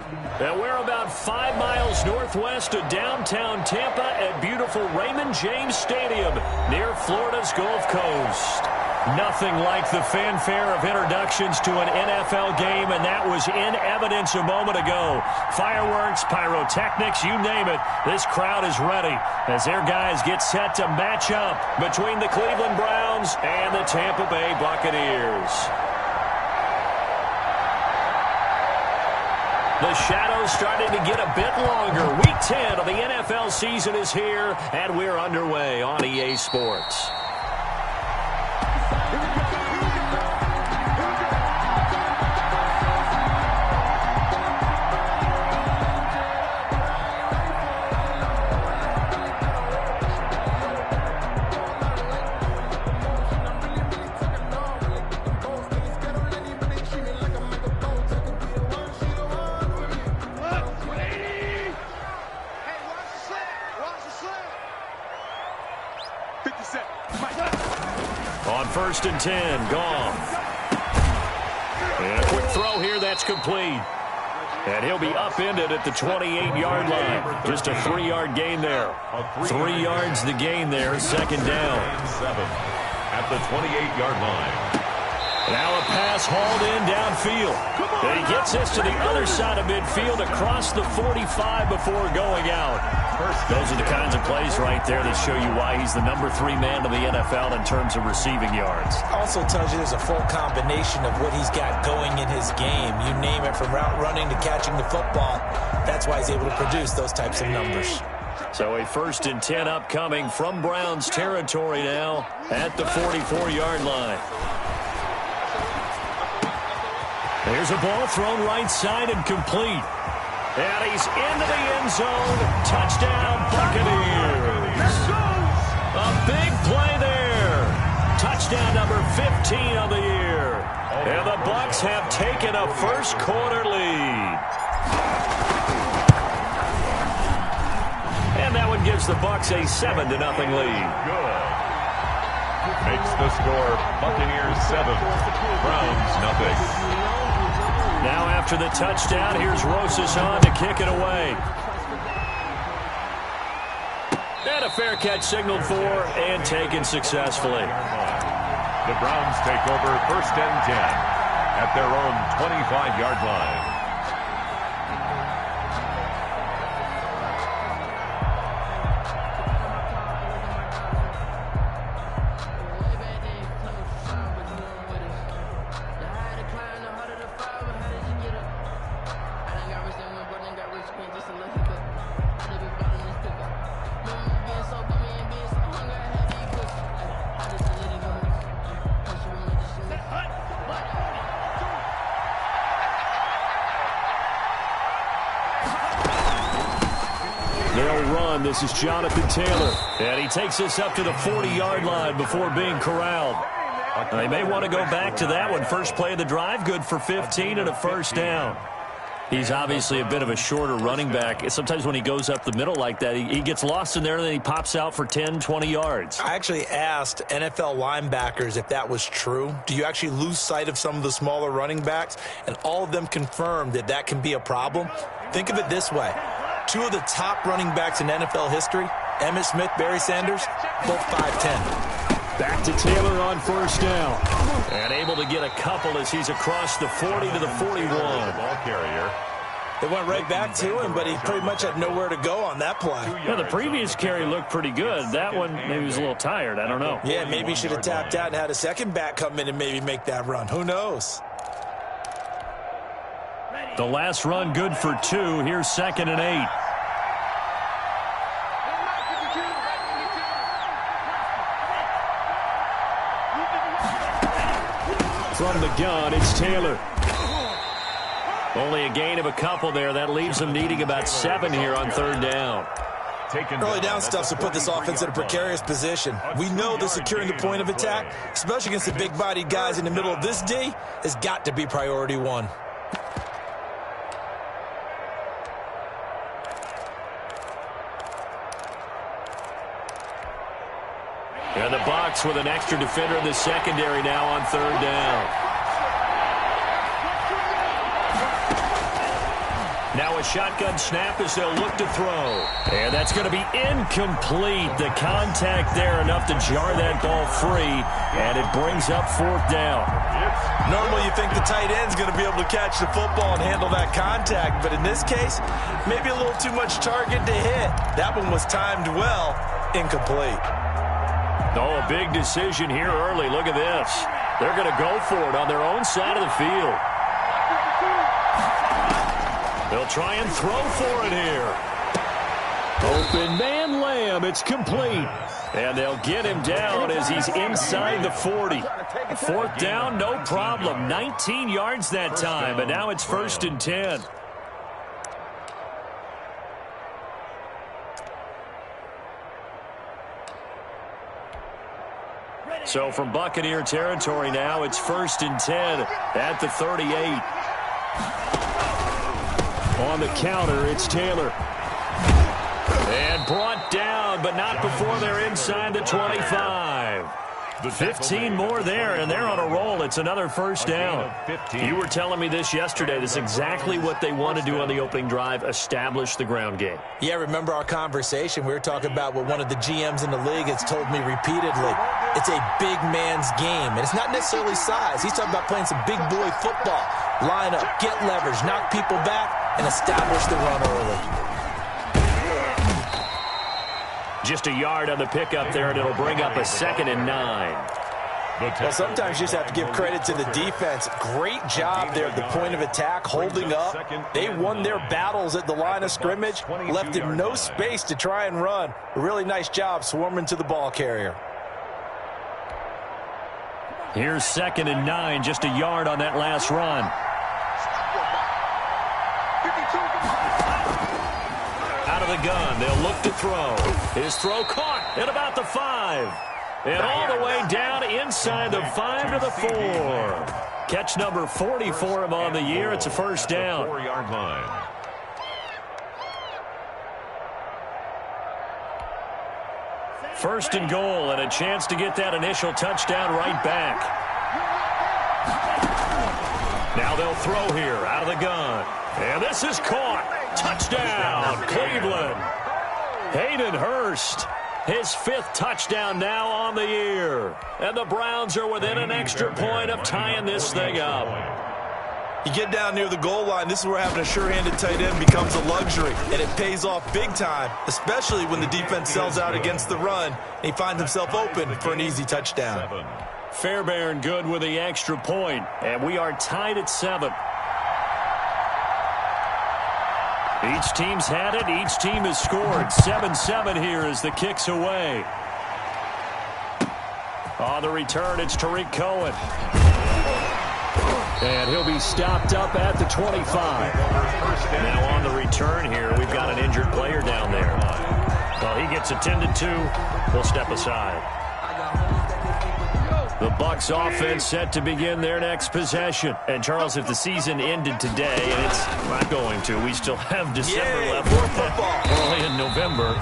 And we're about 5 miles northwest of downtown Tampa at beautiful Raymond James Stadium near Florida's Gulf Coast. Nothing like the fanfare of introductions to an NFL game, and that was in evidence a moment ago. Fireworks, pyrotechnics, you name it. This crowd is ready as their guys get set to match up between the Cleveland Browns and the Tampa Bay Buccaneers. The shadow's starting to get a bit longer. Week 10 of the NFL season is here, and we're underway on EA Sports. On 1st and 10, gone. And a quick throw here, that's complete. And he'll be upended at the 28-yard line. Just a 3-yard gain there. 3 yards the gain there, second down. At the 28-yard line. Now a pass hauled in downfield. And he gets this to the other side of midfield across the 45 before going out. Those are the kinds of plays right there that show you why he's the number 3 man of the NFL in terms of receiving yards. Also tells you there's a full combination of what he's got going in his game. You name it, from route running to catching the football. That's why he's able to produce those types of numbers. So a 1st and 10 upcoming from Browns territory now at the 44-yard line. There's a ball thrown right side and complete. And he's into the end zone. Touchdown, Buccaneers. A big play there. Touchdown number 15 of the year. And the Bucs have taken a first-quarter lead. And that one gives the Bucs a 7-0 lead. Good. Makes the score Buccaneers 7, Browns 0. Now after the touchdown, here's Rosas on to kick it away. And a fair catch signaled for and taken successfully. The Browns take over 1st and 10 at their own 25-yard line. This is Jonathan Taylor, and he takes this up to the 40-yard line before being corralled. They may want to go back to that one. First play of the drive, good for 15 and a first down. He's obviously a bit of a shorter running back. Sometimes when he goes up the middle like that, he gets lost in there, and then he pops out for 10, 20 yards. I actually asked NFL linebackers if that was true. Do you actually lose sight of some of the smaller running backs? And all of them confirmed that that can be a problem. Think of it this way. 2 of the top running backs in NFL history, Emmitt Smith, Barry Sanders, both 5'10". Back to Taylor on first down. And able to get a couple as he's across the 40 to the 41. Ball carrier. They went right back to him, but he pretty much had nowhere to go on that play. Yeah, the previous carry looked pretty good. That one, maybe he was a little tired. I don't know. Yeah, maybe he should have tapped out and had a second back come in and maybe make that run. Who knows? The last run good for 2. Here's 2nd and 8. From the gun, it's Taylor. Only a gain of a couple there. That leaves them needing about 7 here on 3rd down. Early down stuff to put this offense in a precarious position. We know that securing the point of attack, especially against the big-bodied guys in the middle of this D, has got to be priority 1. And the Bucs with an extra defender in the secondary now on 3rd down. Now a shotgun snap as they'll look to throw. And that's going to be incomplete. The contact there enough to jar that ball free, and it brings up fourth down. Normally you think the tight end's going to be able to catch the football and handle that contact, but in this case, maybe a little too much target to hit. That one was timed well, incomplete. Oh, a big decision here early. Look at this. They're going to go for it on their own side of the field. They'll try and throw for it here. Open man Lamb. It's complete. And they'll get him down as he's inside the 40. Fourth down, no problem. 19 yards that time, but now it's first and 10. So from Buccaneer territory now, it's first and 10 at the 38. On the counter, it's Taylor. And brought down, but not before they're inside the 25. 15 more there, and they're on a roll. It's another first down. You were telling me this yesterday. This is exactly what they want to do on the opening drive, establish the ground game. Yeah, remember our conversation? We were talking about what one of the GMs in the league has told me repeatedly. It's a big man's game, and it's not necessarily size. He's talking about playing some big boy football. Line up, get leverage, knock people back, and establish the run early. Just a yard on the pickup there, and it'll bring up a 2nd and 9. Well, sometimes you just have to give credit to the defense. Great job there at the point of attack, holding up. They won their battles at the line of scrimmage, left him no space to try and run. A really nice job swarming to the ball carrier. Here's 2nd and 9, just a yard on that last run. Out of the gun, they'll look to throw. His throw caught at about the 5. And all the way down inside the 5 to the 4. Catch number 40 for him on the year. It's a first down. 4-yard line. First and goal, and a chance to get that initial touchdown right back. Now they'll throw here out of the gun. And this is caught. Touchdown, Cleveland. Hayden Hurst, his 5th touchdown now on the year. And the Browns are within an extra point of tying this thing up. You get down near the goal line, this is where having a sure-handed tight end becomes a luxury, and it pays off big time, especially when the defense sells out against the run, and he finds himself open for an easy touchdown. Fairbairn good with the extra point, and we are tied at 7. Each team's had it. Each team has scored. 7-7 here as the kick's away. On the return, it's Tariq Cohen. And he'll be stopped up at the 25. Now on the return here, we've got an injured player down there. Well, he gets attended to. We'll step aside. The Bucs offense set to begin their next possession. And, Charles, if the season ended today, and it's not going to, we still have December left. More football. Early in November.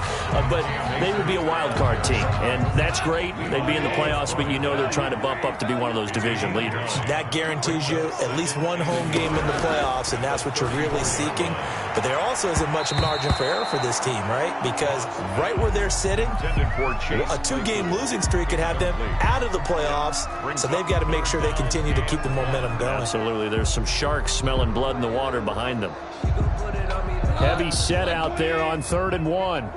But they would be a wild card team. And that's great. They'd be in the playoffs, but you know they're trying to bump up to be one of those division leaders. That guarantees you at least one home game in the playoffs, and that's what you're really seeking. But there also isn't much margin for error for this team, right? Because right where they're sitting, a 2-game losing streak could have them out of the playoffs. So they've got to make sure they continue to keep the momentum going. Absolutely. There's some sharks smelling blood in the water behind them. Heavy set out there on 3rd and 1.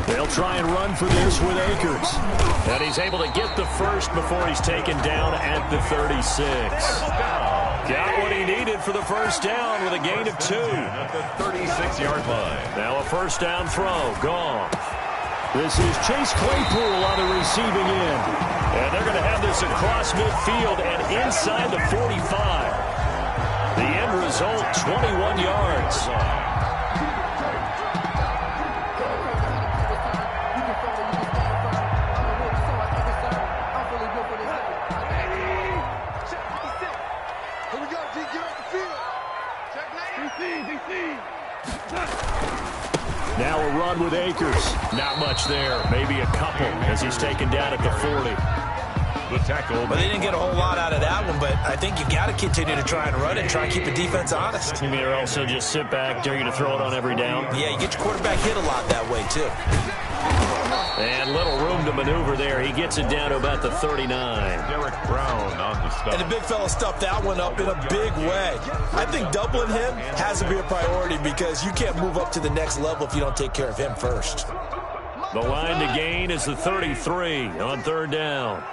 They'll try and run for this with Akers. And he's able to get the first before he's taken down at the 36. Got what he needed for the first down with a gain of 2. At the 36-yard line. Now a first down throw. Gone. This is Chase Claypool on the receiving end. And they're going to have this across midfield and inside the 45. The end result, 21 yards. Now a run with Akers. Not much there. Maybe a couple as he's taken down at the 40. The tackle. But they didn't get a whole lot out of that one, but I think you got to continue to try and run it, try and keep the defense honest. You mean also just sit back, dare you to throw it on every down? Yeah, you get your quarterback hit a lot that way, too. And little room to maneuver there. He gets it down to about the 39. Derek Brown on the stop. And the big fella stuffed that one up in a big way. I think doubling him has to be a priority because you can't move up to the next level if you don't take care of him first. The line to gain is the 33 on third down.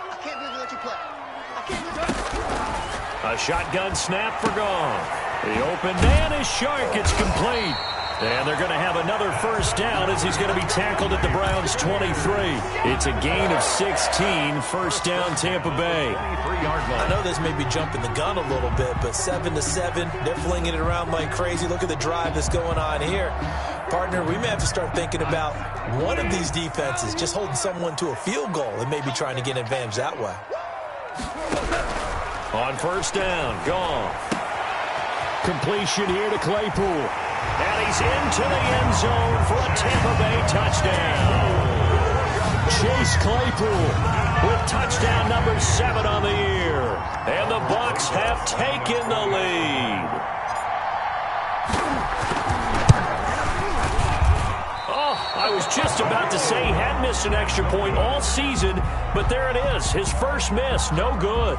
A shotgun snap for Goff. The open man is Shark. It's complete. And they're going to have another first down as he's going to be tackled at the Browns' 23. It's a gain of 16. First down, Tampa Bay. I know this may be jumping the gun a little bit, but 7-7, they're flinging it around like crazy. Look at the drive that's going on here. Partner, we may have to start thinking about one of these defenses just holding someone to a field goal and maybe trying to get an advantage that way. On first down, Goff. Completion here to Claypool. And he's into the end zone for a Tampa Bay touchdown. Chase Claypool with touchdown number 7 on the year. And the Bucs have taken the lead. Oh, I was just about to say he hadn't missed an extra point all season, but there it is. His first miss, no good.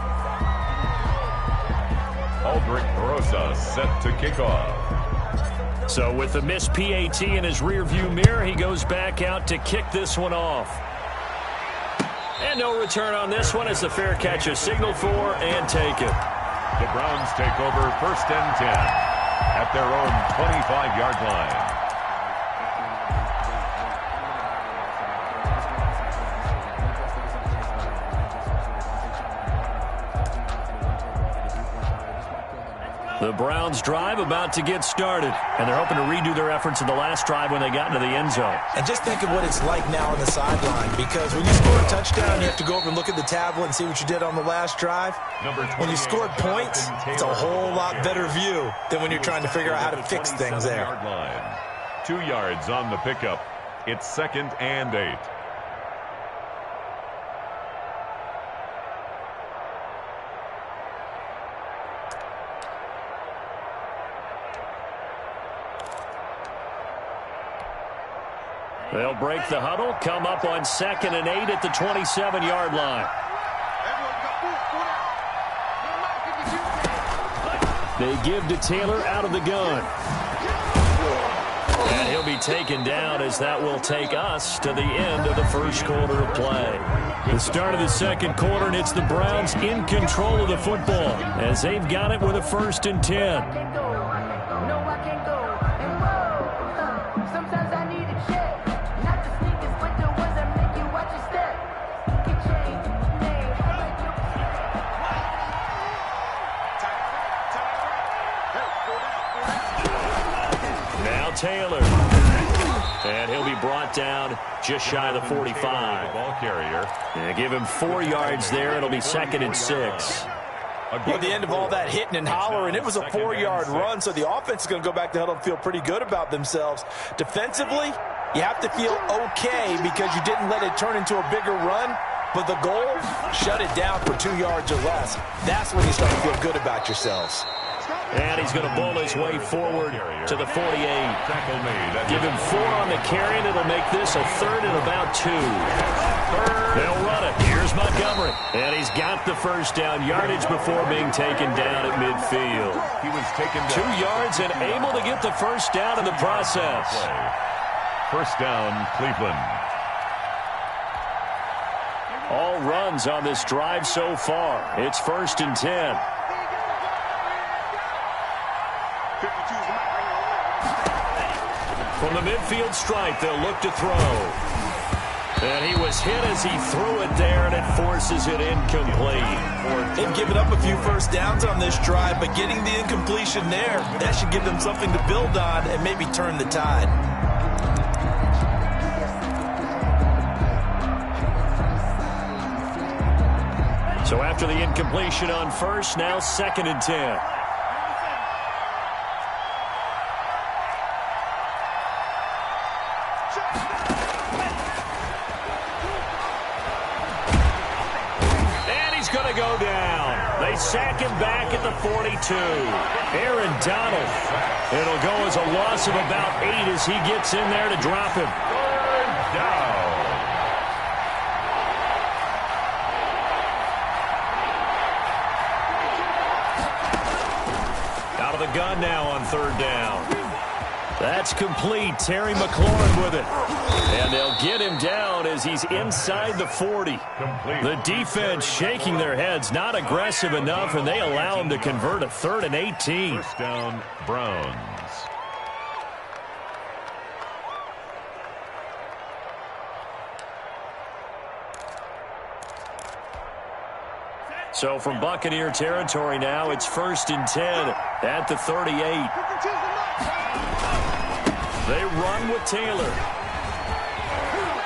Aldrich Rosa set to kick off. So with the missed PAT in his rearview mirror, he goes back out to kick this one off. And no return on this one as the fair catch is signaled for and taken. The Browns take over first and 10 at their own 25-yard line. The Browns drive about to get started, and they're hoping to redo their efforts in the last drive when they got into the end zone. And just think of what it's like now on the sideline, because when you score a touchdown, you have to go over and look at the tablet and see what you did on the last drive. When you scored points, it's a whole lot better view than when you're trying to figure out how to fix things there. 2 yards on the pickup. It's 2nd and 8. They'll break the huddle, come up on 2nd and 8 at the 27-yard line. They give to Taylor out of the gun. And he'll be taken down as that will take us to the end of the first quarter of play. The start of the second quarter, and it's the Browns in control of the football as they've got it with a 1st and 10. Taylor. And he'll be brought down just shy of the 45. Ball carrier. And give him 4 yards there. It'll be 2nd and 6. At the end of all that hitting and hollering, it was a 4-yard run, so the offense is going to go back to huddle and feel pretty good about themselves. Defensively, you have to feel okay because you didn't let it turn into a bigger run, but the goal, shut it down for 2 yards or less. That's when you start to feel good about yourselves. And he's going to bowl his way forward to the 48. Give him 4 on the carry, and it'll make this a 3rd and about 2. They'll run it. Here's Montgomery. And he's got the first down yardage before being taken down at midfield. He was taken down 2 yards and able to get the first down in the process. First down, Cleveland. All runs on this drive so far. It's 1st and 10. From the midfield stripe, they'll look to throw. And he was hit as he threw it there, and it forces it incomplete. They've given up a few first downs on this drive, but getting the incompletion there, that should give them something to build on and maybe turn the tide. So after the incompletion on first, now 2nd and 10. to go down. They sack him back at the 42. Aaron Donald. It'll go as a loss of about 8 as he gets in there to drop him. Third down. Out of the gun now on third down. That's complete. Terry McLaurin with it. And they'll get him down as he's inside the 40. The defense shaking their heads, not aggressive enough, and they allow him to convert a 3rd and 18. First down, Browns. So from Buccaneer territory now, it's 1st and 10 at the 38. They run with Taylor.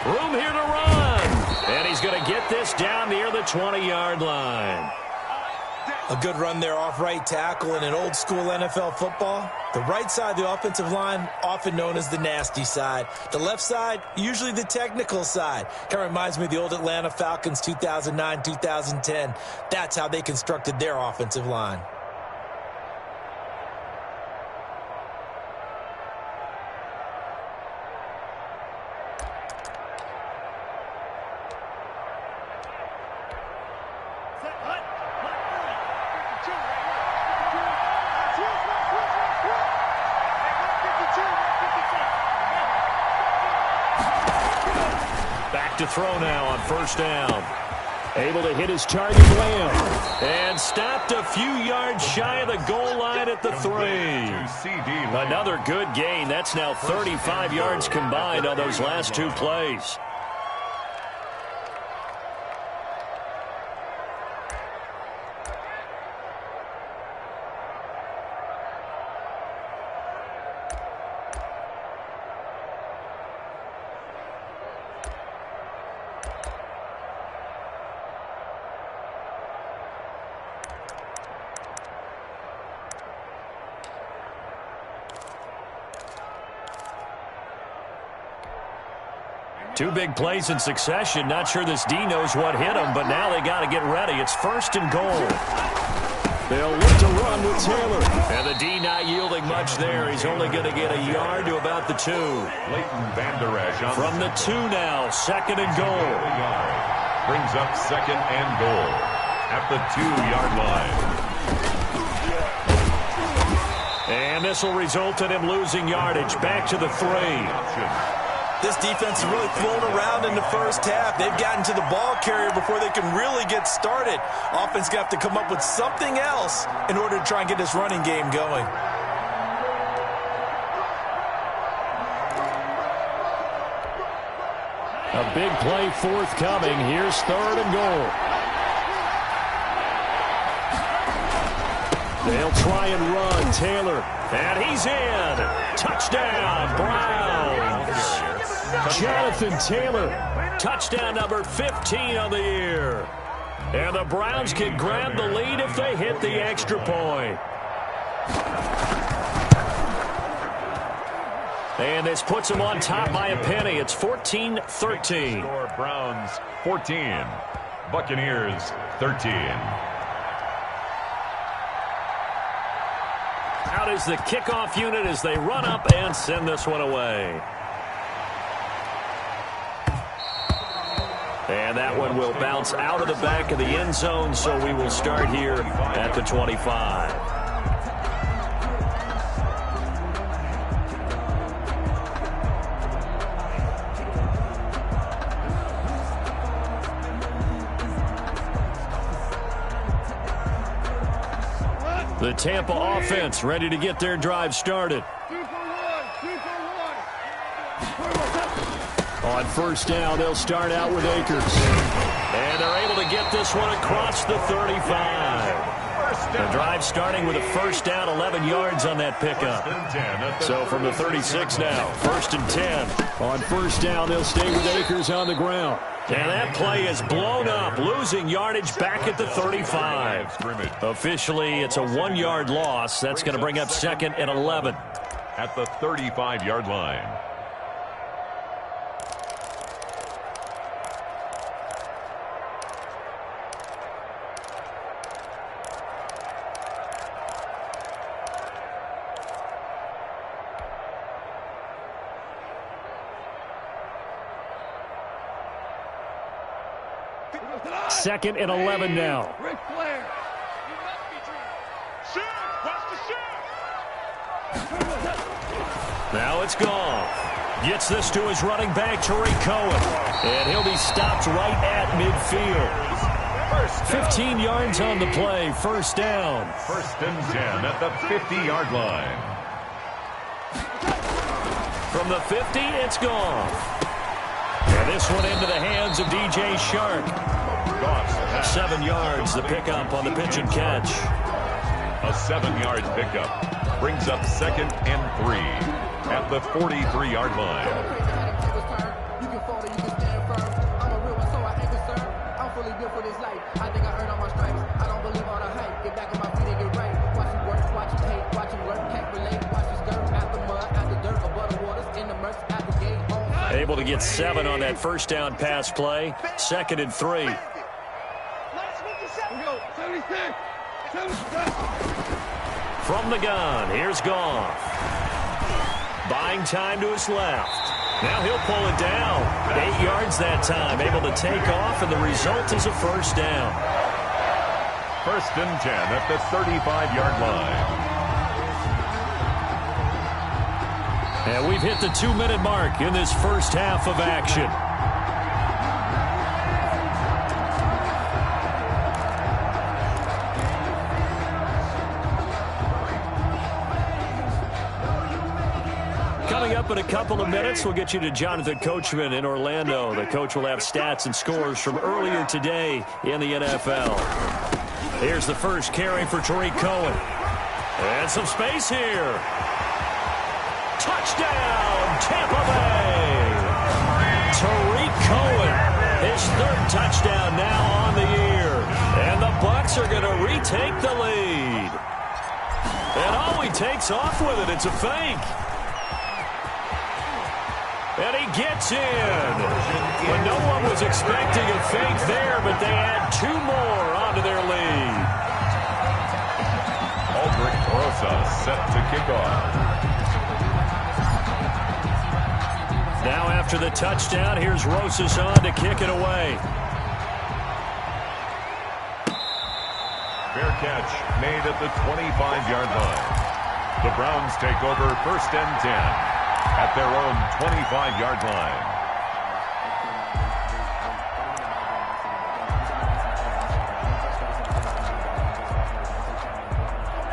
Room here to run. And he's going to get this down near the 20-yard line. A good run there off right tackle in an old school NFL football. The right side of the offensive line, often known as the nasty side. The left side, usually the technical side. Kind of reminds me of the old Atlanta Falcons 2009-2010. That's how they constructed their offensive line. To throw now on first down. Able to hit his target Lamb. And stopped a few yards shy of the goal line at the 3. Another good gain. That's now 35 yards combined on those last 2 plays. Two big plays in succession. Not sure this D knows what hit him, but now they got to get ready. It's 1st and goal. They'll look to run with Taylor. And the D not yielding much there. He's only going to get a yard to about the 2. Leighton Vander Esch from the 2 now. 2nd and goal. Brings up 2nd and goal at the 2-yard line. And this will result in him losing yardage. Back to the 3. This defense is really thrown around in the first half. They've gotten to the ball carrier before they can really get started. Offense got to come up with something else in order to try and get this running game going. A big play forthcoming. Here's 3rd and goal. They'll try and run. Taylor. And he's in. Touchdown, Browns. Jonathan Taylor, touchdown number 15 on the year. And the Browns can grab the lead if they hit the extra point. And this puts them on top by a penny. It's 14-13. Score Browns 14, Buccaneers 13. Out is the kickoff unit as they run up and send this one away. And that one will bounce out of the back of the end zone, so we will start here at the 25. The Tampa offense ready to get their drive started. On first down, they'll start out with Akers. And they're able to get this one across the 35. The drive starting with a first down, 11 yards on that pickup. So from the 36 now, 1st and 10. On first down, they'll stay with Akers on the ground. And that play is blown up, losing yardage back at the 35. Officially, it's a 1-yard loss. That's going to bring up 2nd and 11. At the 35-yard line. 2nd and 11 now. Now it's gone. Gets this to his running back, Tariq Cohen. And he'll be stopped right at midfield. 15 yards on the play. First down. 1st and 10 at the 50-yard line. From the 50, it's gone. And this one into the hands of DJ Shark. 7 yards, the pickup on the pitch and catch. A 7-yard pickup brings up 2nd and 3 at the 43-yard line. Able to get 7 on that first down pass play. 2nd and 3. From the gun, here's Goff. Buying time to his left. Now he'll pull it down. 8 yards that time. Able to take off, and the result is a first down. 1st and 10 at the 35-yard line. And we've hit the 2-minute mark in this first half of action. Coming up in a couple of minutes, we'll get you to Jonathan Coachman in Orlando. The coach will have stats and scores from earlier today in the NFL. Here's the first carry for Tariq Cohen. And some space here. Touchdown, Tampa Bay! Tariq Cohen, his 3rd touchdown now on the year. And the Bucs are going to retake the lead. And oh, he takes off with it. It's a fake. And he gets in. Well, no one was expecting a fake there, but they add 2 more onto their lead. Aldrich Rosa set to kick off. Now after the touchdown, here's Rosas on to kick it away. Fair catch made at the 25-yard line. The Browns take over 1st and 10 at their own 25-yard line.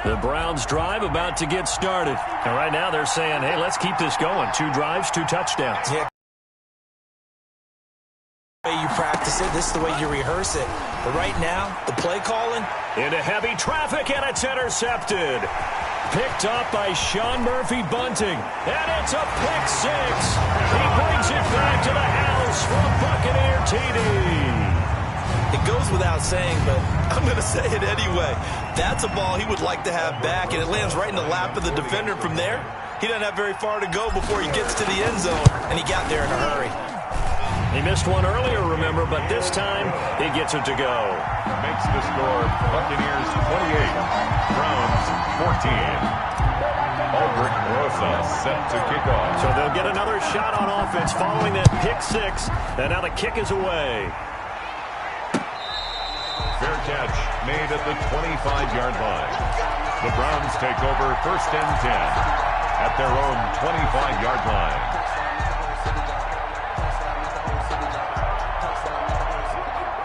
The Browns drive about to get started. And right now they're saying, hey, let's keep this going. 2 drives, 2 touchdowns. Yeah. The way you practice it, this is the way you rehearse it. But right now, the play calling. Into heavy traffic, and it's intercepted. Picked up by Sean Murphy-Bunting. And it's a pick 6. He brings it back to the house for a Buccaneer TD. It goes without saying, but I'm going to say it anyway. That's a ball he would like to have back, and it lands right in the lap of the defender from there. He doesn't have very far to go before he gets to the end zone, and he got there in a hurry. He missed one earlier, remember, but this time he gets it to go. Makes the score Buccaneers 28, Browns 14. Aldrich Rosa set to kick off. So they'll get another shot on offense following that pick 6, and now the kick is away. Fair catch made at the 25-yard line. The Browns take over 1st and 10 at their own 25-yard line.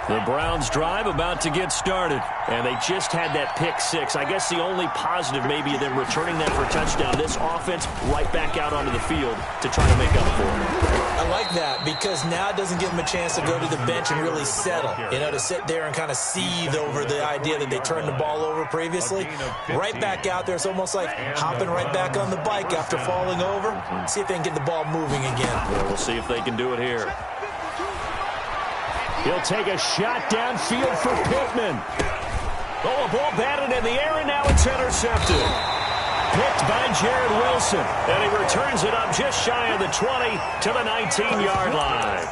The Browns drive about to get started, and they just had that pick 6. I guess the only positive maybe of them returning that for a touchdown. This offense right back out onto the field to try to make up for it. I like that because now it doesn't give them a chance to go to the bench and really settle. You know, to sit there and kind of seethe over the idea that they turned the ball over previously. Right back out there. It's almost like hopping right back on the bike after falling over. See if they can get the ball moving again. Well, we'll see if they can do it here. He'll take a shot downfield for Pittman. Oh, a ball batted in the air, and now it's intercepted. Picked by Jared Wilson, and he returns it up just shy of the 20 to the 19-yard line.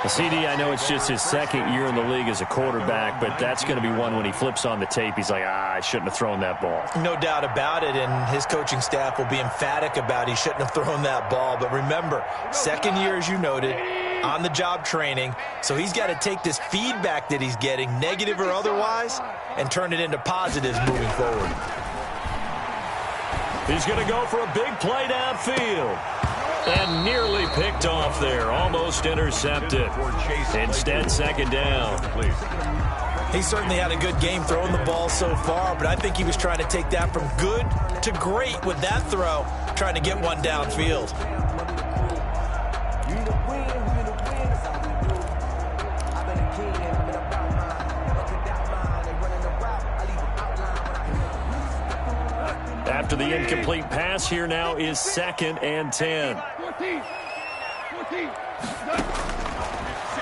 CD, I know it's just his second year in the league as a quarterback, but that's going to be one when he flips on the tape. He's like, I shouldn't have thrown that ball. No doubt about it, and his coaching staff will be emphatic about he shouldn't have thrown that ball. But remember, second year, as you noted, on-the-job training, so he's got to take this feedback that he's getting, negative or otherwise, and turn it into positives moving forward. He's going to go for a big play downfield. And nearly picked off there. Almost intercepted. Instead, second down. He certainly had a good game throwing the ball so far, but I think he was trying to take that from good to great with that throw, trying to get one downfield. After the incomplete pass, here now is 2nd and 10.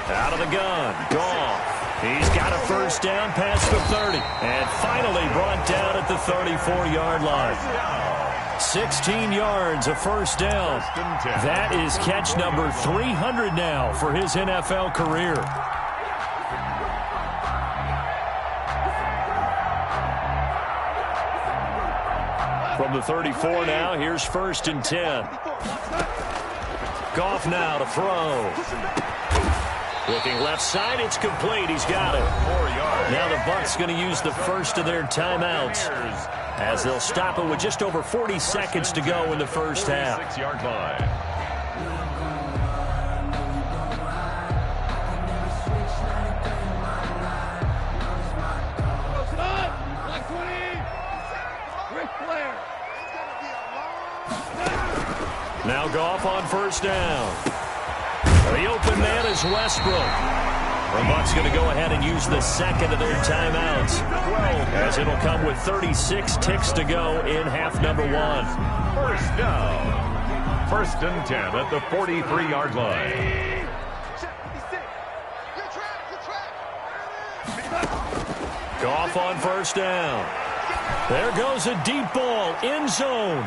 Out of the gun, Goff. He's got a first down past the 30. And finally brought down at the 34-yard line. 16 yards, a first down. That is catch number 300 now for his NFL career. From the 34 now, here's 1st and 10. Goff now to throw. Looking left side, it's complete. He's got it. Now the Bucs going to use the first of their timeouts as they'll stop it with just over 40 seconds to go in the first half. 6-yard line. Now Goff on first down. The open man is Westbrook. The Bucs going to go ahead and use the second of their timeouts, as it'll come with 36 ticks to go in half number 1. First down. 1st and 10 at the 43-yard line. Goff on first down. There goes a deep ball, end zone.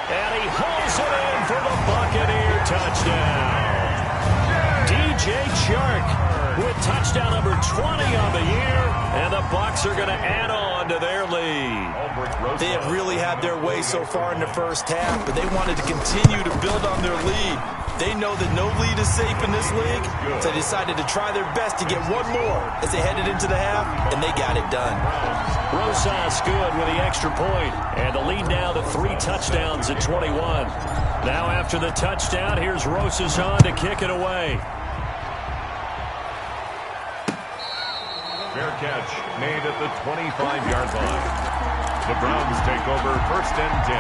And he hauls it in for the Buccaneer touchdown. DJ Chark with touchdown number 20 on the year, and the Bucs are going to add on to their lead. They have really had their way so far in the first half, but they wanted to continue to build on their lead. They know that no lead is safe in this league, so they decided to try their best to get one more as they headed into the half, and they got it done. Rosas good with the extra point, and the lead now to 3 touchdowns at 21. Now after the touchdown, here's Rosas on to kick it away. Fair catch made at the 25-yard line. The Browns take over 1st and 10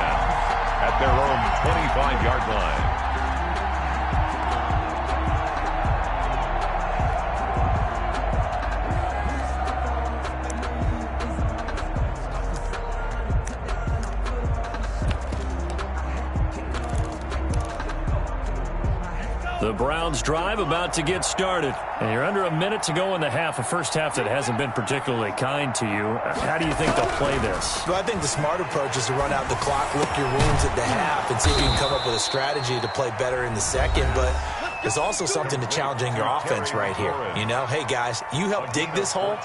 at their own 25-yard line. The Browns drive about to get started. And you're under a minute to go in the half, a first half that hasn't been particularly kind to you. How do you think they'll play this? Well, I think the smart approach is to run out the clock, lick your wounds at the half, and see if you can come up with a strategy to play better in the second. But there's also something to challenging your offense right here. You know, hey, guys, you help dig this hole.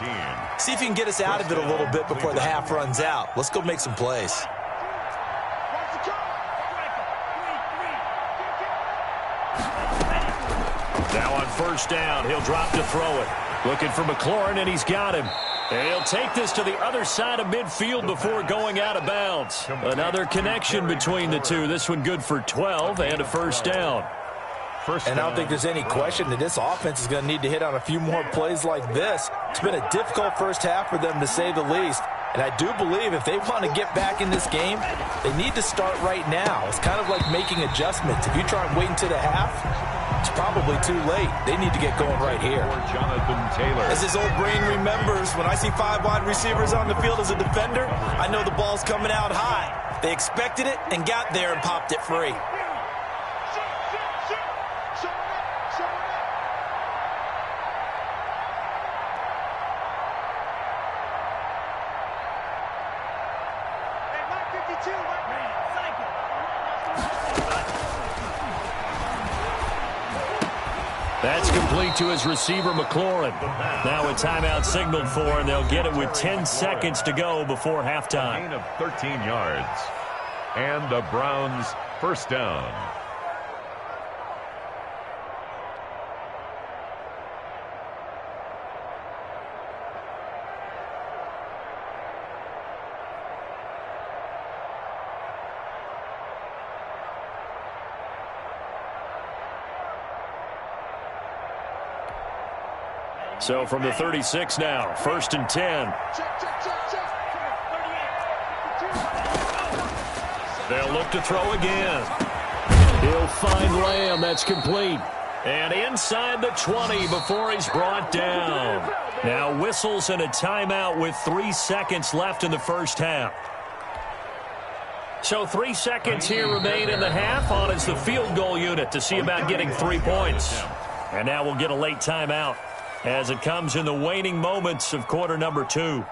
See if you can get us out of it a little bit before the half runs out. Let's go make some plays. Now on first down, he'll drop to throw it. Looking for McLaurin, and he's got him. And he'll take this to the other side of midfield before going out of bounds. Another connection between the two. This one good for 12 and a first down. And I don't think there's any question that this offense is going to need to hit on a few more plays like this. It's been a difficult first half for them, to say the least. And I do believe if they want to get back in this game, they need to start right now. It's kind of like making adjustments. If you try and wait until the half, it's probably too late. They need to get going right here. Jonathan Taylor. As his old brain remembers, when I see 5 wide receivers on the field as a defender, I know the ball's coming out high. They expected it and got there and popped it free. That's complete to his receiver, McLaurin. Now a timeout signaled for, and they'll get it with 10 seconds to go before halftime. Gain of 13 yards. And the Browns first down. So from the 36 now, 1st and 10. They'll look to throw again. He'll find Lamb. That's complete. And inside the 20 before he's brought down. Now whistles and a timeout with 3 seconds left in the first half. So 3 seconds here remain in the half. On is the field goal unit to see about getting 3 points. And now we'll get a late timeout as it comes in the waning moments of quarter number 2.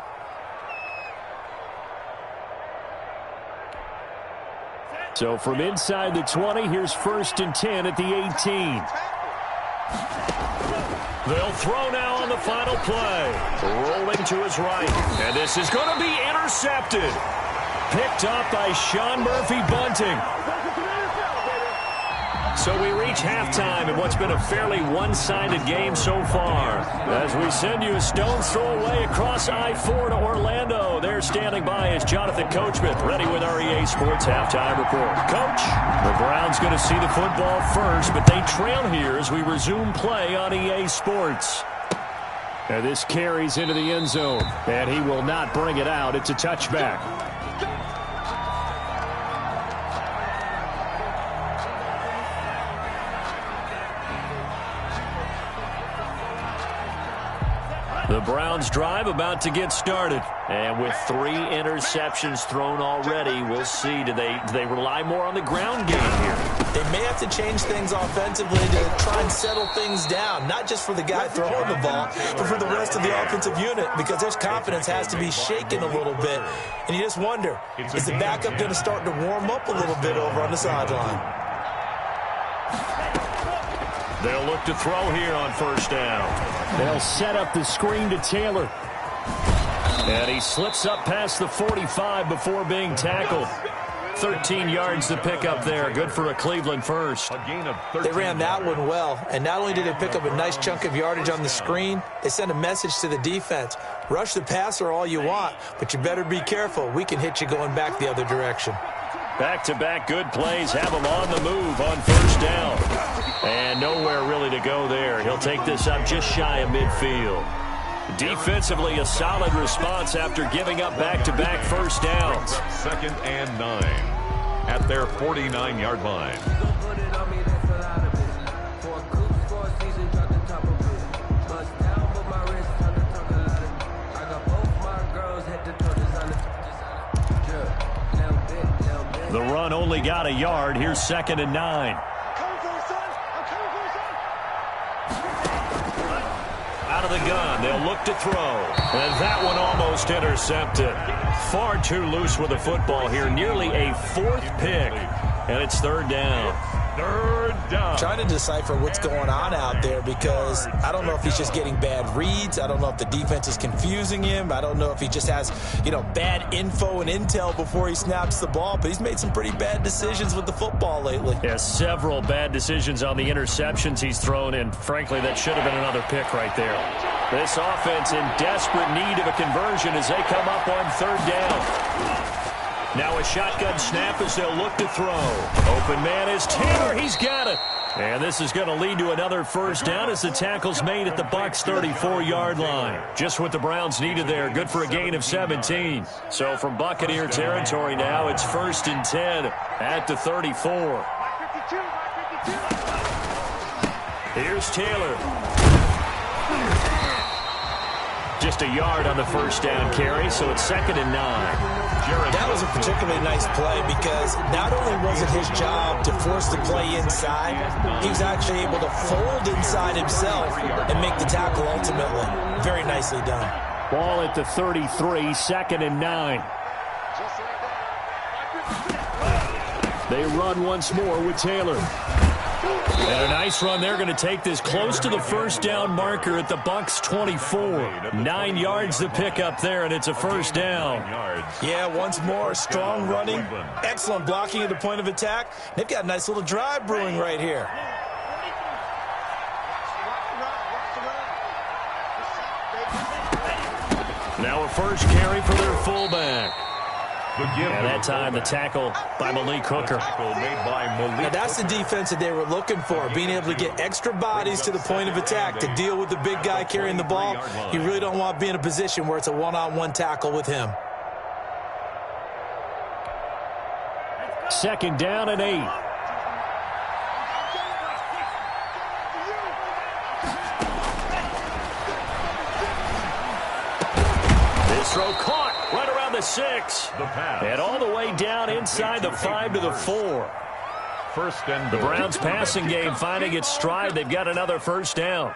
So from inside the 20, here's 1st and 10 at the 18. They'll throw now on the final play. Rolling to his right. And this is going to be intercepted. Picked up by Sean Murphy-Bunting. So we reach halftime in what's been a fairly one-sided game so far. As we send you a stone's throw away across I-4 to Orlando. There standing by is Jonathan Coachman, ready with our EA Sports Halftime Report. Coach, the Browns going to see the football first, but they trail here as we resume play on EA Sports. And this carries into the end zone, and he will not bring it out. It's a touchback. The Browns drive about to get started. And with 3 interceptions thrown already, we'll see. Do they rely more on the ground game here? They may have to change things offensively to try and settle things down, not just for the guy throwing the ball, but for the rest of the offensive unit, because their confidence has to be shaken a little bit. And you just wonder, is the backup going to start to warm up a little bit over on the sideline? They'll look to throw here on 1st down. They'll set up the screen to Taylor. And he slips up past the 45 before being tackled. 13 yards to pick up there. Good for a Cleveland first. A gain of 13. They ran that one well, and not only did they pick up a nice chunk of yardage on the screen, they sent a message to the defense. Rush the passer all you want, but you better be careful. We can hit you going back the other direction. Back-to-back good plays have him on the move on 1st down. And nowhere really to go there. He'll take this up just shy of midfield. Defensively, a solid response after giving up back-to-back 1st downs. 2nd and 9 at their 49-yard line. The run only got a yard. Here's 2nd and 9. Out of the gun, they'll look to throw. And that one almost intercepted. Far too loose with the football here. Nearly a 4th pick. And it's 3rd down. 3rd down. Trying to decipher what's going on out there, because I don't know if he's just getting bad reads. I don't know if the defense is confusing him. I don't know if he just has, bad info and intel before he snaps the ball. But he's made some pretty bad decisions with the football lately. Yeah, several bad decisions on the interceptions he's thrown, and frankly, that should have been another pick right there. This offense in desperate need of a conversion as they come up on 3rd down. Now a shotgun snap as they'll look to throw. Open man is Taylor. He's got it. And this is going to lead to another 1st down as the tackle's made at the Bucs 34-yard line. Just what the Browns needed there. Good for a gain of 17. So from Buccaneer territory now, it's 1st and 10 at the 34. Here's Taylor. Just a yard on the 1st down carry, so it's 2nd and 9. That was a particularly nice play because not only was it his job to force the play inside, he was actually able to fold inside himself and make the tackle ultimately. Very nicely done. Ball at the 33, 2nd and 9. They run once more with Taylor. And a nice run there, going to take this close to the first down marker at the Bucs 24. 9 yards to pick up there, and it's a first down. Yeah, once more, strong running, excellent blocking at the point of attack. They've got a nice little drive brewing right here. Now a first carry for their fullback. And that time the tackle by Malik Hooker. Now that's the defense that they were looking for, being able to get extra bodies to the point of attack to deal with the big guy carrying the ball. You really don't want to be in a position where it's a one-on-one tackle with him. Second down and 8. This throw caught right around the 6. And all the way down inside the 5 to the 4. First and the Browns passing game finding its stride. They've got another first down.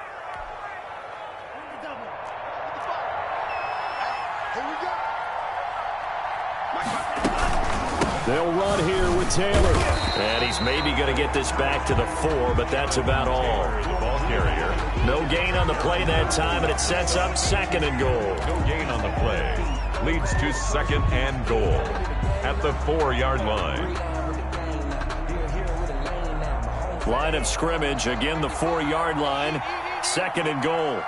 They'll run here with Taylor. And he's maybe going to get this back to the 4, but that's about all. The ball carrier. No gain on the play that time, and it sets up second and goal. No gain on the play. Leads to second and goal at the 4-yard line. Line of scrimmage, again the 4-yard line. Second and goal.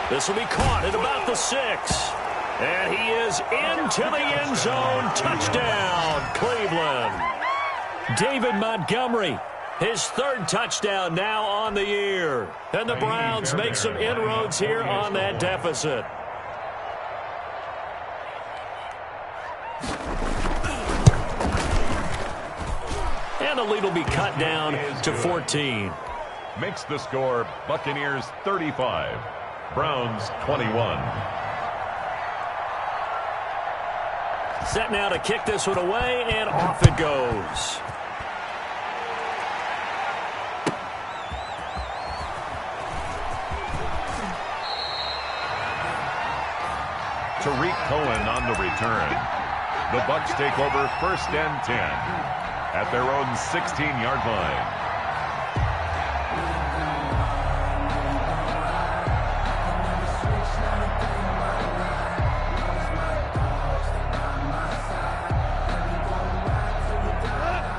This will be caught at about the 6. And he is into the end zone. Touchdown, Cleveland. David Montgomery, his 3rd touchdown now on the year. And the Browns make some inroads here on that deficit. And the lead will be cut down to 14. Makes the score Buccaneers 35. Browns 21. Set now to kick this one away, and off it goes. Tariq Cohen on the return. The Bucs take over first and 10 at their own 16-yard line.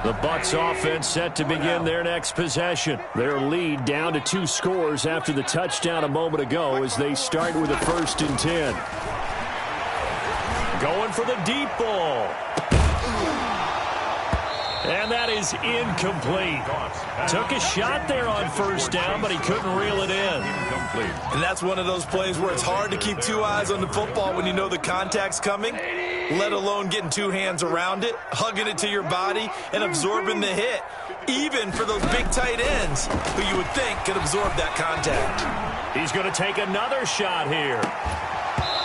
The Bucs offense set to begin their next possession. Their lead down to 2 scores after the touchdown a moment ago as they start with a first and 10. Going for the deep ball. And that is incomplete. Took a shot there on first down, but he couldn't reel it in. And that's one of those plays where it's hard to keep 2 eyes on the football when you know the contact's coming, let alone getting 2 hands around it, hugging it to your body, and absorbing the hit, even for those big tight ends who you would think could absorb that contact. He's going to take another shot here.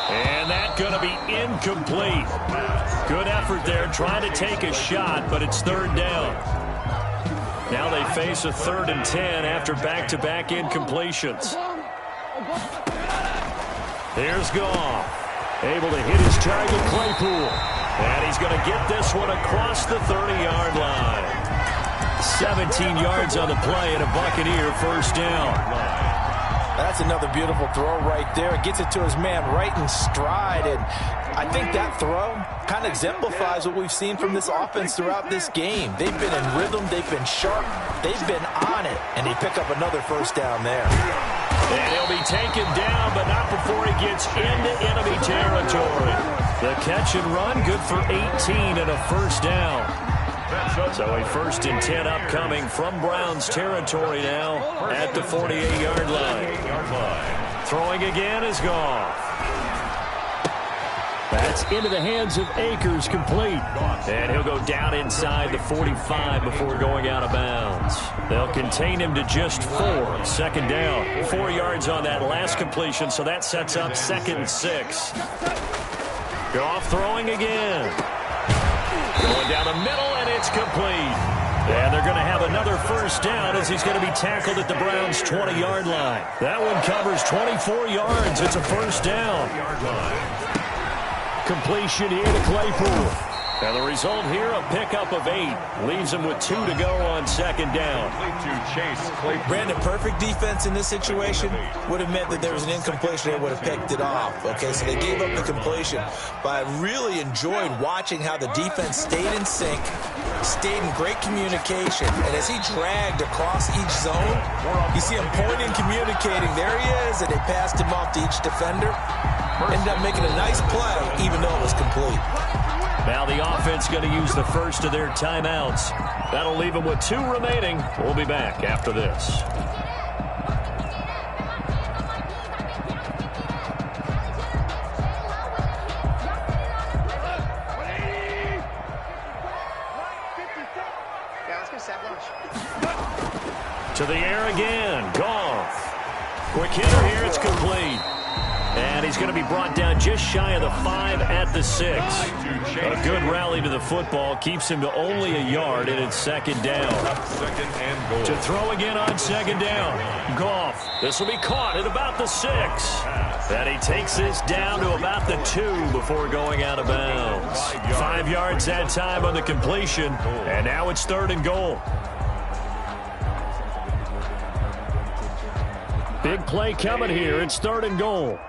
And that's going to be incomplete. Good effort there trying to take a shot, but it's 3rd down. Now they face a 3rd and 10 after back-to-back incompletions. Here's Goff. Able to hit his target, Claypool. And he's going to get this one across the 30-yard line. 17 yards on the play and a Buccaneer first down. That's another beautiful throw right there. It gets it to his man right in stride. And I think that throw kind of exemplifies what we've seen from this offense throughout this game. They've been in rhythm. They've been sharp. They've been on it. And they pick up another first down there. And he'll be taken down, but not before he gets into enemy territory. The catch and run, good for 18 and a first down. So a first and 10 upcoming from Browns territory now at the 48-yard line. Throwing again is Goff. That's into the hands of Akers, complete. And he'll go down inside the 45 before going out of bounds. They'll contain him to just 4. Second down. 4 yards on that last completion, so that sets up 2nd and 6. Goff throwing again. Going down the middle, and it's complete. And they're going to have another first down as he's going to be tackled at the Browns' 20-yard line. That one covers 24 yards. It's a first down. Completion here to Claypool. And the result here, a pickup of 8. Leaves him with 2 to go on second down. Brandon, perfect defense in this situation would have meant that there was an incompletion. They would have picked it off. Okay, so they gave up the completion. But I really enjoyed watching how the defense stayed in sync, stayed in great communication. And as he dragged across each zone, you see him pointing, communicating. There he is, and they passed him off to each defender. Ended up making a nice play, even though it was complete. Now the offense going to use the first of their timeouts. That'll leave them with 2 remaining. We'll be back after this. To the air again. Goff. Quick hitter here. It's complete. And he's going to be brought down just shy of the 5 at the 6. A good rally to the football keeps him to only a yard, and it's second down. Second and goal. To throw again on second down. Goff. This will be caught at about the 6. And he takes this down to about the 2 before going out of bounds. 5 yards that time on the completion, and now it's third and goal. Big play coming here. It's third and goal.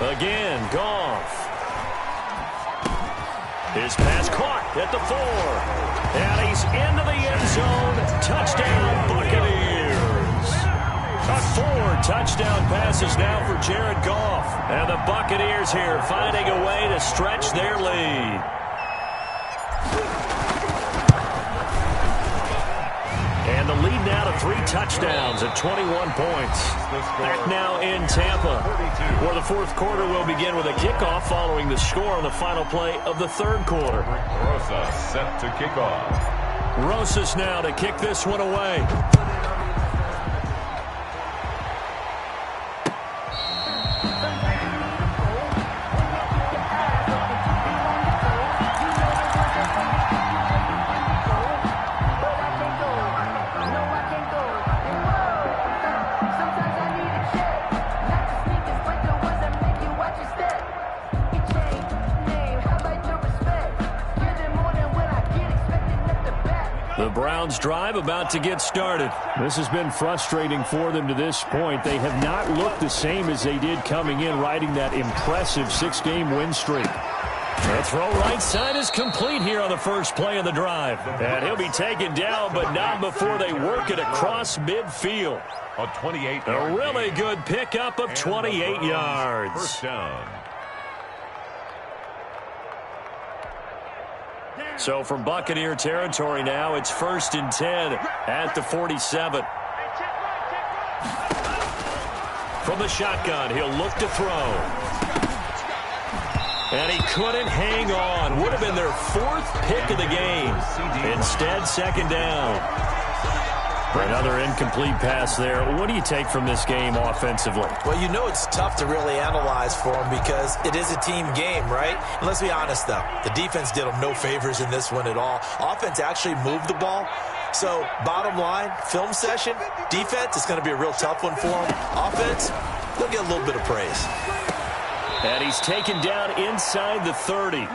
Again, Goff. His pass caught at the 4. And he's into the end zone. Touchdown, Buccaneers. A 4 touchdown passes now for Jared Goff. And the Buccaneers here finding a way to stretch their lead. And the lead now to 3 touchdowns at 21 points. Back now in Tampa, where the fourth quarter will begin with a kickoff following the score on the final play of the third quarter. Rosas set to kick off. Rosas now to kick this one away. The Browns drive about to get started. This has been frustrating for them to this point. They have not looked the same as they did coming in, riding that impressive 6-game win streak. The throw right side is complete here on the first play of the drive. And he'll be taken down, but not before they work it across midfield. A 28-yard A really good pickup of 28 yards. First down. So from Buccaneer territory now, it's 1st and 10 at the 47. From the shotgun, he'll look to throw. And he couldn't hang on. Would have been their 4th pick of the game. Instead, second down. Another incomplete pass there. What do you take from this game offensively? Well, you know it's tough to really analyze for them because it is a team game, right? And let's be honest, though. The defense did them no favors in this one at all. Offense actually moved the ball. So, bottom line, film session, defense is going to be a real tough one for them. Offense, they'll get a little bit of praise. And he's taken down inside the 30.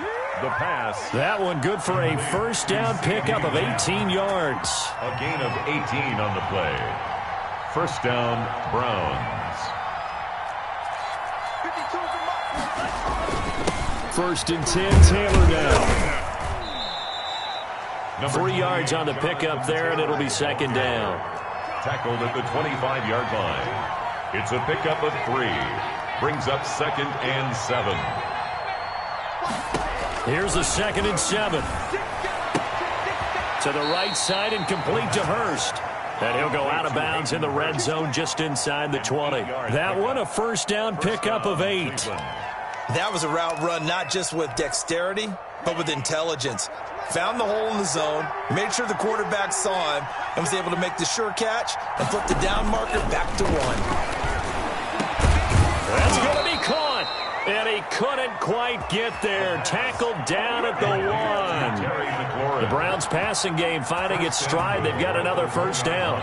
The pass. That one good for a first down pickup of 18 yards. A gain of 18 on the play. First down, Browns. 1st and 10, Taylor now. 3 yards on the pickup there, and it'll be second down. Tackled at the 25-yard line. It's a pickup of 3. Brings up 2nd and 7. Here's the 2nd and 7. To the right side and complete to Hurst. And he'll go out of bounds in the red zone just inside the 20. That one a first down pickup of 8. That was a route run not just with dexterity, but with intelligence. Found the hole in the zone, made sure the quarterback saw him, and was able to make the sure catch and flip the down marker back to 1. That's going to be caught. And he couldn't quite get there. Tackled down at the 1. The Browns passing game finding its stride. They've got another first down.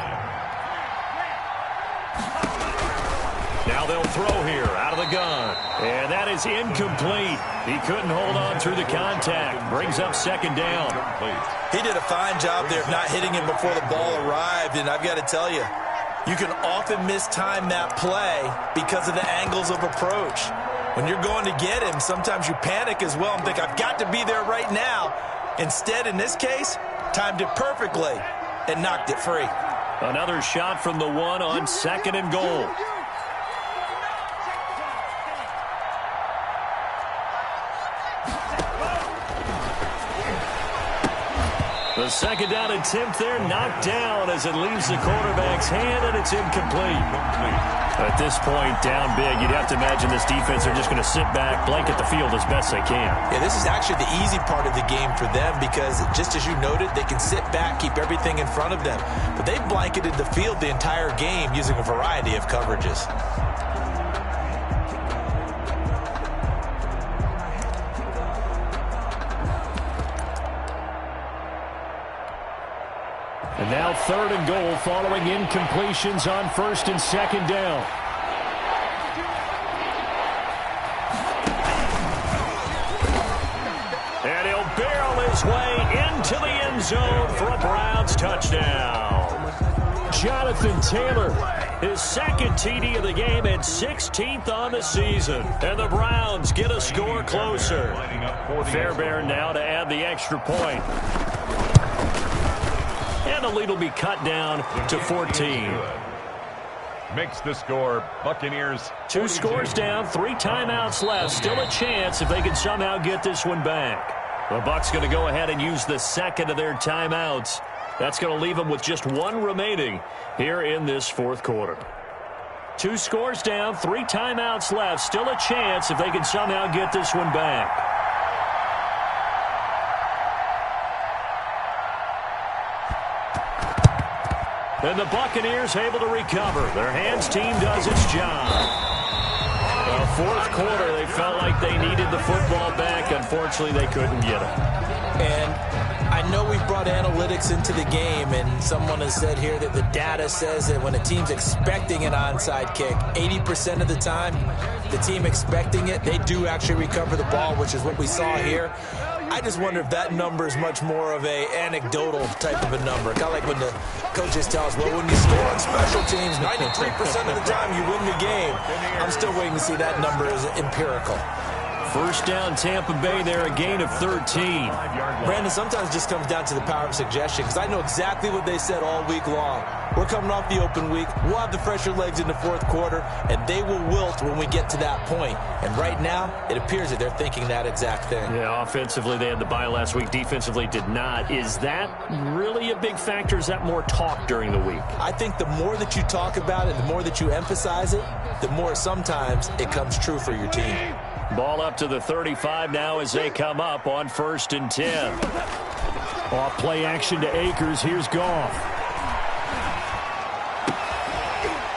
Now they'll throw here out of the gun. And that is incomplete. He couldn't hold on through the contact. Brings up second down. He did a fine job there of not hitting him before the ball arrived. And I've got to tell you, you can often mistime that play because of the angles of approach. When you're going to get him, sometimes you panic as well and think, I've got to be there right now. Instead, in this case, timed it perfectly and knocked it free. Another shot from the one on second and goal. The second down attempt there knocked down as it leaves the quarterback's hand, and it's incomplete. At this point, down big, you'd have to imagine this defense are just going to sit back, blanket the field as best they can. Yeah, this is actually the easy part of the game for them because, just as you noted, they can sit back, keep everything in front of them. But they've blanketed the field the entire game using a variety of coverages. And now third and goal following incompletions on first and second down. And he'll barrel his way into the end zone for a Browns touchdown. Jonathan Taylor, his second TD of the game and 16th on the season. And the Browns get a score closer. Fairbairn now to add the extra point. And the lead will be cut down to 14. Makes the score Buccaneers. 2 scores down, 3 timeouts left. Still a chance if they can somehow get this one back. The Bucs going to go ahead and use the second of their timeouts. That's going to leave them with just 1 remaining here in this fourth quarter. 2 scores down, 3 timeouts left. Still a chance if they can somehow get this one back. And the Buccaneers able to recover. Their hands team does its job. Fourth quarter, they felt like they needed the football back. Unfortunately, they couldn't get it. And I know we've brought analytics into the game, and someone has said here that the data says that when a team's expecting an onside kick, 80% of the time, the team expecting it, they do actually recover the ball, which is what we saw here. I just wonder if that number is much more of a anecdotal type of a number. Kind of like when the coaches tell us, well, when you score on special teams, 93% of the time you win the game. I'm still waiting to see that number as empirical. First down, Tampa Bay there, a gain of 13. Brandon, sometimes it just comes down to the power of suggestion because I know exactly what they said all week long. We're coming off the open week. We'll have the fresher legs in the fourth quarter, and they will wilt when we get to that point. And right now, it appears that they're thinking that exact thing. Yeah, offensively, they had the bye last week. Defensively, did not. Is that really a big factor? Is that more talk during the week? I think the more that you talk about it, the more that you emphasize it, the more sometimes it comes true for your team. Ball up to the 35 now as they come up on 1st and 10. Off play action to Akers. Here's Goff.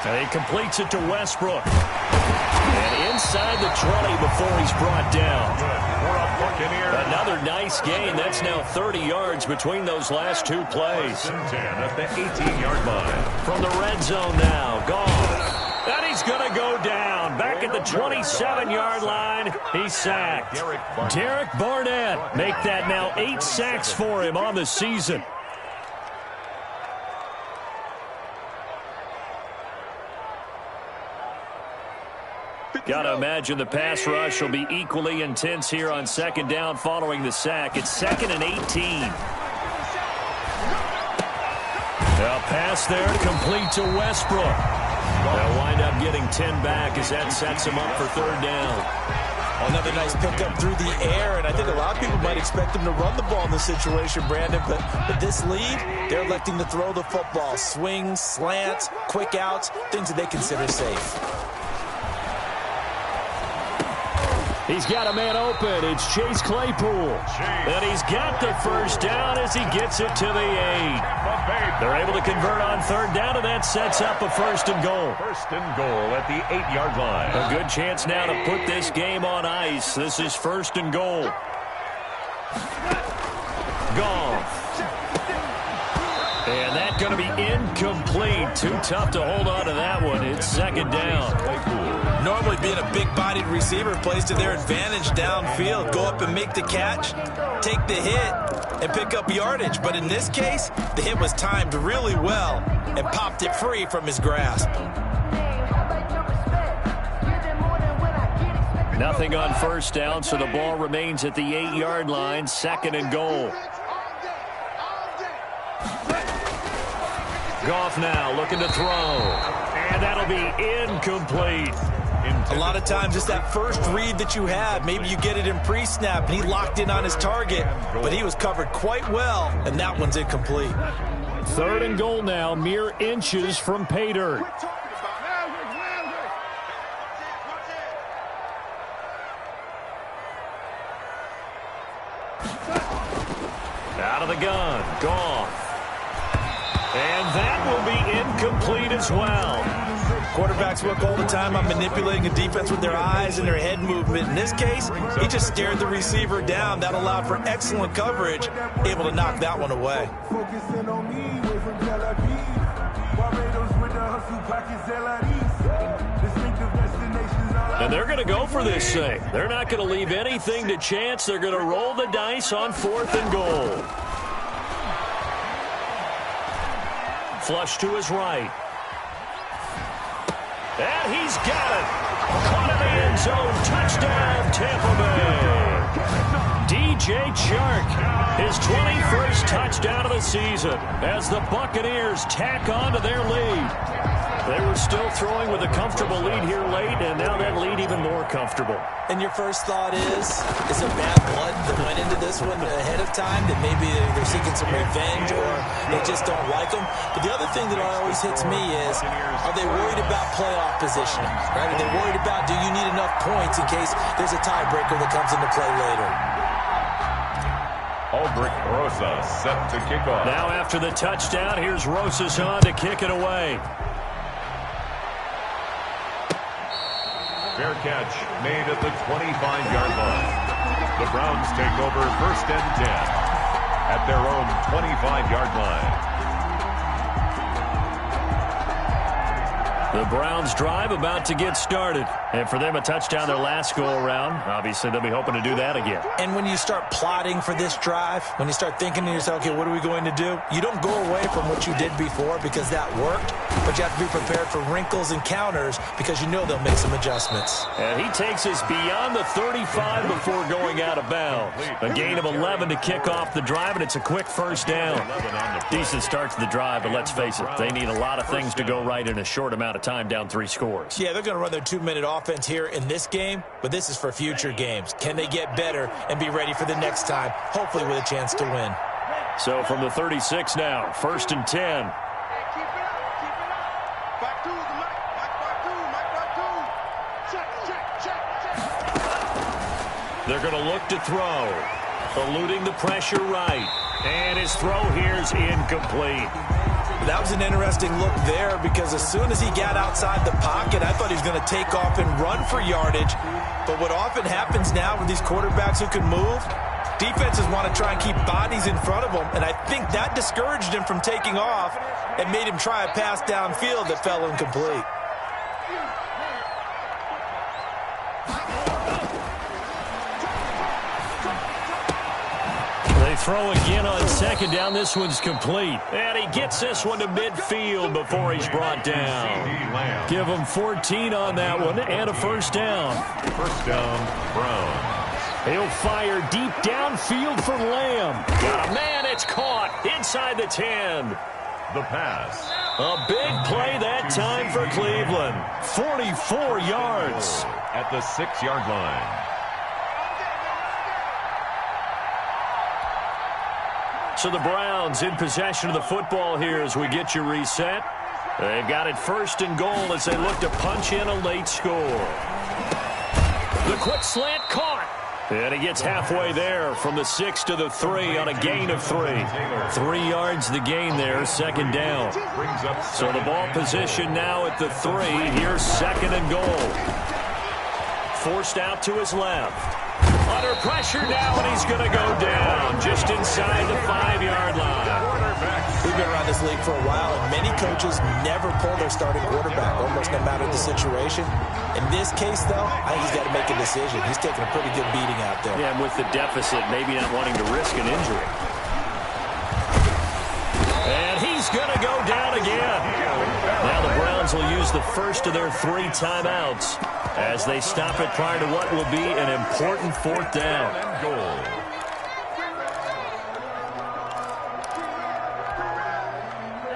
And he completes it to Westbrook. And inside the 20 before he's brought down. Another nice gain. That's now 30 yards between those last 2 plays. 10 at the 18-yard line. From the red zone now, Goff. And he's going to go down. Back at the 27-yard line, he's sacked. Derek Barnett make that now 8 sacks for him on the season. Got to imagine the pass rush will be equally intense here on second down following the sack. It's 2nd and 18. A pass there, complete to Westbrook. They'll wind up getting 10 back as that sets him up for 3rd down. Another nice pickup through the air, and I think a lot of people might expect them to run the ball in this situation, Brandon, but with this lead, they're electing to throw the football. Swings, slants, quick outs, things that they consider safe. He's got a man open. It's Chase Claypool. And he's got the first down as he gets it to the 8. They're able to convert on 3rd down, and that sets up a 1st and goal. 1st and goal at the 8-yard line. A good chance now to put this game on ice. This is 1st and goal. Goff. And that's going to be incomplete. incomplete. Too tough to hold on to that one. It's second down. Normally being a big-bodied receiver plays to their advantage downfield. Go up and make the catch, take the hit, and pick up yardage. But in this case, the hit was timed really well and popped it free from his grasp. Nothing on first down, so the ball remains at the 8-yard line, second and goal. Goff now looking to throw, and that'll be incomplete. A lot of times it's that first read that you have. Maybe you get it in pre-snap, and he locked in on his target, but he was covered quite well, and that one's incomplete. Third and goal now, mere inches from pay dirt. Out of the gun, Goff. And that will be incomplete as well. Quarterbacks work all the time on manipulating a defense with their eyes and their head movement. In this case, he just stared the receiver down. That allowed for excellent coverage, able to knock that one away. And they're going to go for this thing. They're not going to leave anything to chance. They're going to roll the dice on 4th and goal. Flush to his right. And he's got it. Caught in the end zone. Touchdown, Tampa Bay. DJ Chark, his 21st touchdown of the season as the Buccaneers tack on to their lead. They were still throwing with a comfortable lead here late, and now that lead even more comfortable. And your first thought is it bad blood that went into this one ahead of time, that maybe they're seeking some revenge or they just don't like them? But the other thing that always hits me is, are they worried about playoff positioning? Right? Are they worried about, do you need enough points in case there's a tiebreaker that comes into play later? Aldrich Rosas set to kick off. Now after the touchdown, here's Rosas on to kick it away. Fair catch made at the 25-yard line. The Browns take over 1st and 10 at their own 25-yard line. The Browns drive about to get started. And for them, a touchdown their last go-around. Obviously, they'll be hoping to do that again. And when you start plotting for this drive, when you start thinking to yourself, okay, what are we going to do? You don't go away from what you did before because that worked, but you have to be prepared for wrinkles and counters because you know they'll make some adjustments. And he takes us beyond the 35 before going out of bounds. A gain of 11 to kick off the drive, and it's a quick first down. Decent start to the drive, but let's face it, they need a lot of things to go right in a short amount of time, down 3 scores. Yeah, they're going to run their 2-minute offense here in this game, but this is for future games. Can they get better and be ready for the next time, hopefully with a chance to win? So from the 36 now, 1st and 10. They're going to look to throw, eluding the pressure right, and his throw here is incomplete. That was an interesting look there because as soon as he got outside the pocket, I thought he was going to take off and run for yardage. But what often happens now with these quarterbacks who can move, defenses want to try and keep bodies in front of them, and I think that discouraged him from taking off and made him try a pass downfield that fell incomplete. They throw again on 2nd down. This one's complete. And he gets this one to midfield before he's brought down. Give him 14 on that one and a first down. First down, Brown. He'll fire deep downfield for Lamb. Got a man, it's caught inside the 10. The pass. A big play that time for Cleveland. 44 yards. At the 6-yard line. So the Browns in possession of the football here as we get you reset. They've got it 1st and goal as they look to punch in a late score. The quick slant caught. And he gets halfway there from the 6 to the 3 on a gain of 3. 3 yards the gain there, 2nd down. So the ball position now at the 3. Here's 2nd and goal. Forced out to his left. Under pressure now, and he's going to go down just inside the 5-yard line. We've been around this league for a while, and many coaches never pull their starting quarterback, almost no matter the situation. In this case, though, I think he's got to make a decision. He's taking a pretty good beating out there. Yeah, and with the deficit, maybe not wanting to risk an injury. And he's going to go down again. Now the Browns will use the first of their 3 timeouts as they stop it prior to what will be an important 4th down.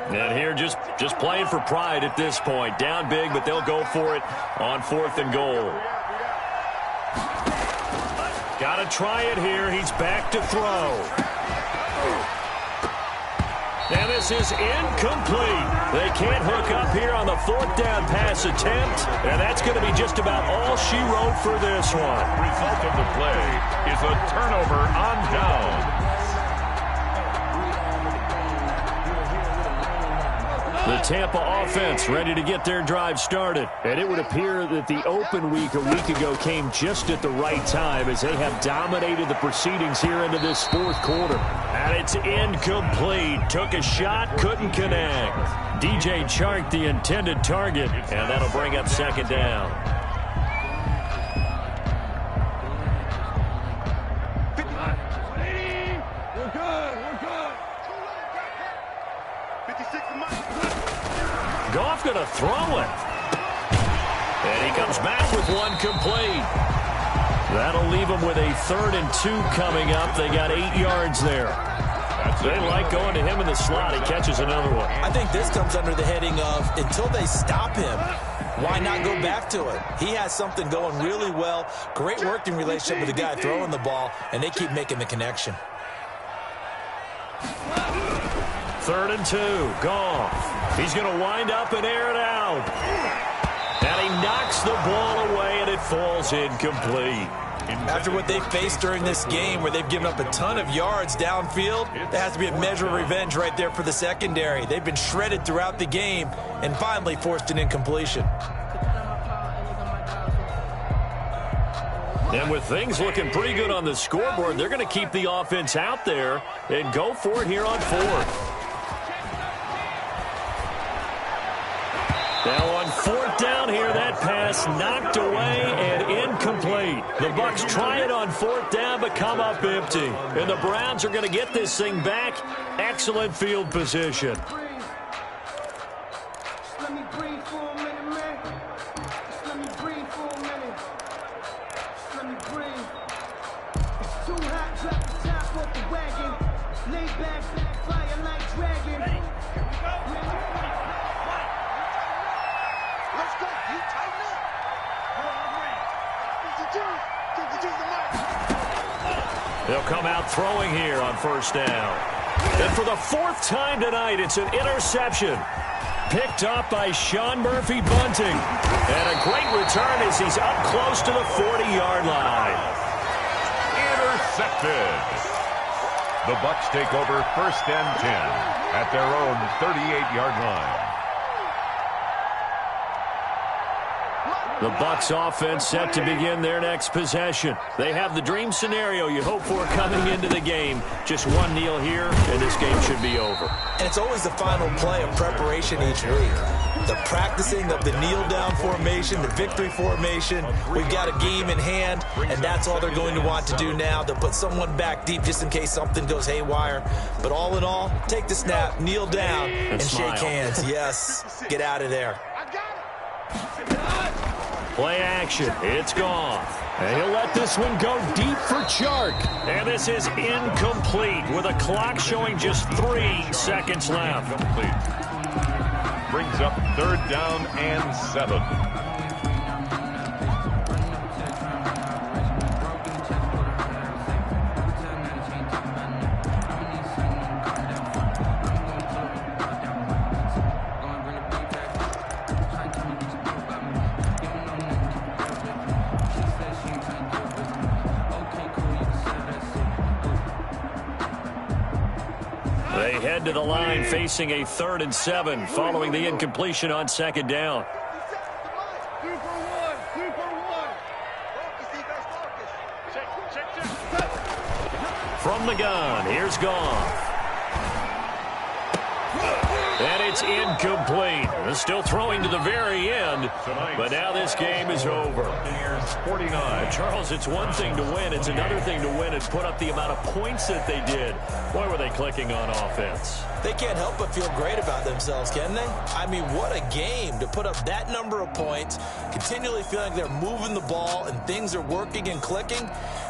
And here just playing for pride at this point. Down big, but they'll go for it on 4th and goal. Got to try it here. He's back to throw. And this is incomplete. They can't hook up here on the 4th down pass attempt. And that's going to be just about all she wrote for this one. Result of the play is a turnover on down. The Tampa offense ready to get their drive started. And it would appear that the open week a week ago came just at the right time as they have dominated the proceedings here into this 4th quarter. And it's incomplete. Took a shot, couldn't connect. DJ Chark the intended target, and that'll bring up 2nd down. Goff going to throw it. And he comes back with one complete. That'll leave him with a 3rd and 2 coming up. They got 8 yards there. They like going to him in the slot. He catches another one. I think this comes under the heading of until they stop him, why not go back to it? He has something going really well. Great working relationship with the guy throwing the ball, and they keep making the connection. 3rd and 2. Goff. He's going to wind up and air it out. And he knocks the ball away, and it falls incomplete. After what they faced during this game where they've given up a ton of yards downfield, there has to be a measure of revenge right there for the secondary. They've been shredded throughout the game and finally forced an incompletion. And with things looking pretty good on the scoreboard, they're going to keep the offense out there and go for it here on 4th. Now on 4th down here, that pass knocked away and incomplete. The Bucs try it on 4th down, but come up empty. And the Browns are going to get this thing back. Excellent field position. Let me breathe for a minute, man. Let me breathe for a minute. Let me breathe. It's too hot, drop the top off the wagon. Lay back, fire like dragon. Ready? Here we go. Let's go. You tighten up. They'll come out throwing here on 1st down. And for the 4th time tonight, it's an interception. Picked up by Sean Murphy Bunting. And a great return as he's up close to the 40-yard line. Intercepted. The Bucs take over 1st and 10 at their own 38-yard line. The Bucs offense set to begin their next possession. They have the dream scenario you hope for coming into the game. Just one kneel here, and this game should be over. And it's always the final play of preparation each week. The practicing of the kneel-down formation, the victory formation. We've got a game in hand, and that's all they're going to want to do now. They'll put someone back deep just in case something goes haywire. But all in all, take the snap, kneel down, and shake hands. Yes, get out of there. Play action. It's Goff. And he'll let this one go deep for Chark. And this is incomplete with a clock showing just 3 seconds left. Brings up 3rd down and 7. They head to the line facing a 3rd and 7 following the incompletion on 2nd down. From the gun, here's Goff. And it's incomplete. Still throwing to the very end, but now this game is over. 49. Charles, it's one thing to win. It's another thing to win and put up the amount of points that they did. Boy, were they clicking on offense. They can't help but feel great about themselves, can they? I mean, what a game to put up that number of points, continually feeling like they're moving the ball and things are working and clicking.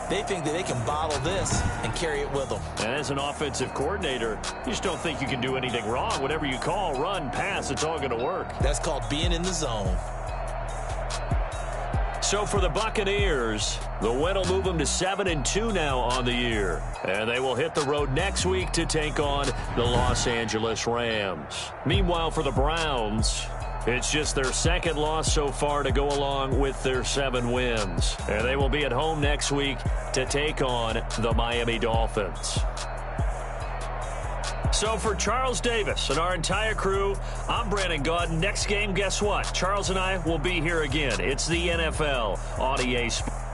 They think that they can bottle this and carry it with them. And as an offensive coordinator, you just don't think you can do anything wrong. Whatever you call, run, pass, it's all going to work. That's called being in the zone. So for the Buccaneers, the win will move them to 7-2 now on the year. And they will hit the road next week to take on the Los Angeles Rams. Meanwhile, for the Browns, it's just their second loss so far to go along with their 7 wins. And they will be at home next week to take on the Miami Dolphins. So for Charles Davis and our entire crew, I'm Brandon Gaudin. Next game, guess what? Charles and I will be here again. It's the NFL on EA Sports.